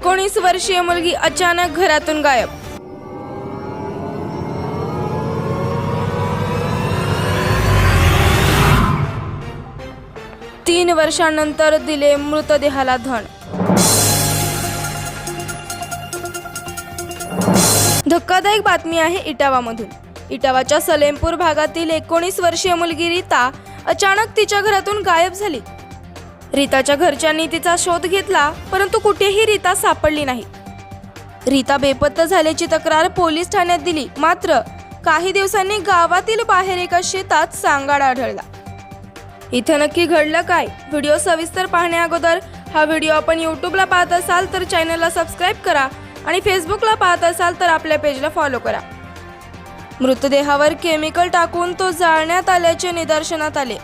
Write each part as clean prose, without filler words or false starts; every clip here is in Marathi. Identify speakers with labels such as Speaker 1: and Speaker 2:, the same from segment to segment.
Speaker 1: 19 वर्षीय मुलगी अचानक घरातून गायब। तीन वर्षांनंतर दिले मृतदेहाला धन। धक्कादायक बातमी आहे इटावामधून। इटावाच्या सलेमपूर भागातील 19 वर्षीय मुलगी रीता अचानक तिच्या घरातून गायब झाली। रीताच्या घरच्यांनी तिचा शोध घेतला, परंतु कुठेही रीता सापडली नाही। रीता बेपत्ता झाल्याची तक्रार पोलीस ठाण्यात दिली, मात्र काही दिवसांनी गावातील बाहेर एका शेतात सांगाडा आढळला। इथं नक्की घडलं काय? व्हिडिओ सविस्तर पाहण्या अगोदर हा व्हिडिओ आपण यूट्यूबला पाहत असाल तर चॅनलला सबस्क्राईब करा आणि फेसबुकला पाहत असाल तर आपल्या पेजला फॉलो करा। मृतदेहावर केमिकल टाकून तो जाळण्यात आल्याचे निदर्शनात आले।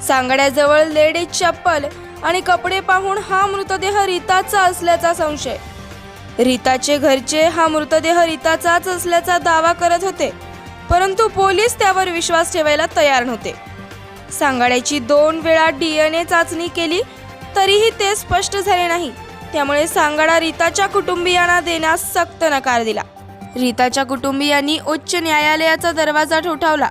Speaker 1: सांगाड्याजवळ लेडीज चप्पल आणि कपडे पाहून हा मृतदेह रीताचा असल्याचा संशय। रीताचे घरचे हा मृतदेह रीताचाच असल्याचा दावा करत होते, परंतु पोलीस त्यावर विश्वास ठेवायला तयार नव्हते। सांगाड्याची 2 वेळा DNA चाचणी केली तरीही ते स्पष्ट झाले नाही, त्यामुळे सांगाडा रीताच्या कुटुंबियांना देण्यास सक्त नकार दिला। रीताच्या कुटुंबियांनी उच्च न्यायालयाचा दरवाजा ठोठावला।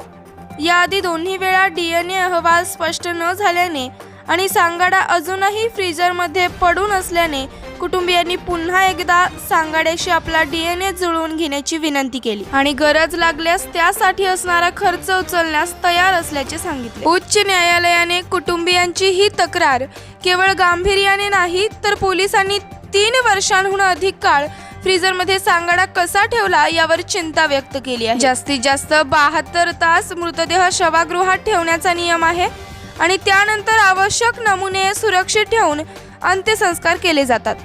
Speaker 1: याआधी 2 वेळा DNA अहवाल स्पष्ट न झाल्याने आणि सांगाडा अजूनही फ्रीजरमध्ये पडून असल्याने कुटुंबियांनी पुन्हा एकदा सांगाड्याशी आपला DNA जुळवून घेण्याची विनंती केली आणि गरज लागल्यास त्यासाठी असणारा खर्च उचलण्यास तयार असल्याचे सांगितले। उच्च न्यायालयाने कुटुंबियांची ही तक्रार केवळ गांभीर्याने नाही तर पोलिसांनी 3 वर्षांहून अधिक काळ फ्रीजरमध्ये सांगाडा कसा ठेवला यावर चिंता व्यक्त केली आहे। जास्तीत जास्त 72 तास मृतदेह शवागृहात ठेवण्याचा नियम आहे आणि त्यानंतर आवश्यक नमुने सुरक्षित ठेवून अंत्यसंस्कार केले जातात।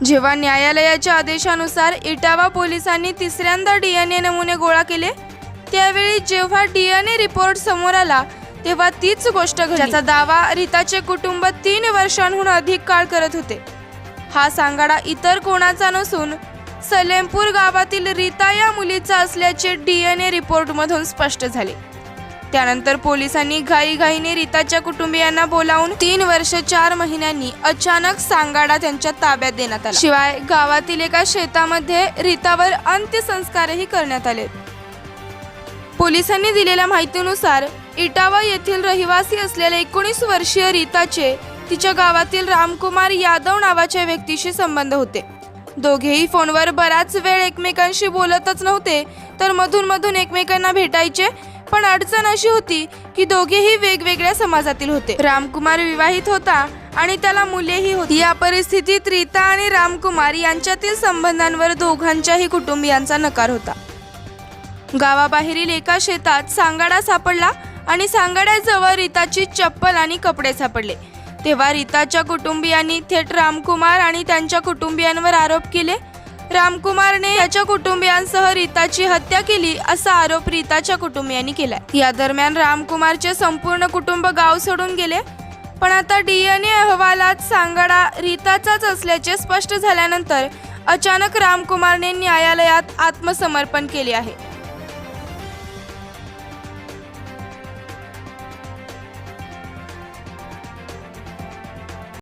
Speaker 1: जेव्हा न्यायालयाच्या आदेशानुसार इटावा पोलिसांनी 3ऱ्यांदा DNA नमुने गोळा केले, त्यावेळी जेव्हा DNA रिपोर्ट समोर आला तेव्हा तीच गोष्ट घडली ज्याचा दावा रीताचे कुटुंब 3 वर्षांहून अधिक काळ करत होते। हा सांगाडा इतर कोणाचा नसून सलेमपूर गावातील रीता या मुलीचा असल्याचे DNA रिपोर्टमधून स्पष्ट झाले। त्यानंतर पोलिसांनी घाईघाईने रीताच्या कुटुंबियांना बोलावून 3 वर्ष 4 महिन्यांनी अचानक सांगाडा त्यांच्या ताब्यात देण्यात आला। शिवाय गावातील एका शेतामध्ये रीतावर अंत्यसंस्कारही करण्यात आले। पोलिसांनी दिलेल्या माहितीनुसार इटावा येथील रहिवासी असलेल्या 19 वर्षीय रीताचे तिच्या गावातील रामकुमार यादव नावाच्या व्यक्तीशी संबंध होते। दोघेही फोनवर बराच वेळ एकमेकांशी बोलतच नव्हते, तर मधून एकमेकांना भेटायचे, पण अडचण अशी होती की दोघेही वेगवेगळ्या समाजातील होते। रामकुमार विवाहित होता आणि त्याला मुलेही होती। या परिस्थितीत रीता आणि रामकुमार यांच्यातील संबंधांवर दोघांच्याही कुटुंबियांचा नकार होता। गावाबाहेरील एका शेतात सांगाडा सापडला आणि सांगाड्याजवळ रीताची चप्पल आणि कपडे सापडले। तेव्हा रीताच्या कुटुंबियांनी थेट रामकुमार आणि त्यांच्या कुटुंबियांवर आरोप केले। रामकुमारने त्याच्या कुटुंबियांसह रीताची हत्या केली असा आरोप रीताच्या कुटुंबियांनी केलाय। या दरम्यान रामकुमारचे संपूर्ण कुटुंब गाव सोडून गेले, पण आता DNA अहवालात सांगाडा रीताचाच असल्याचे स्पष्ट झाल्यानंतर अचानक रामकुमारने न्यायालयात आत्मसमर्पण केले आहे।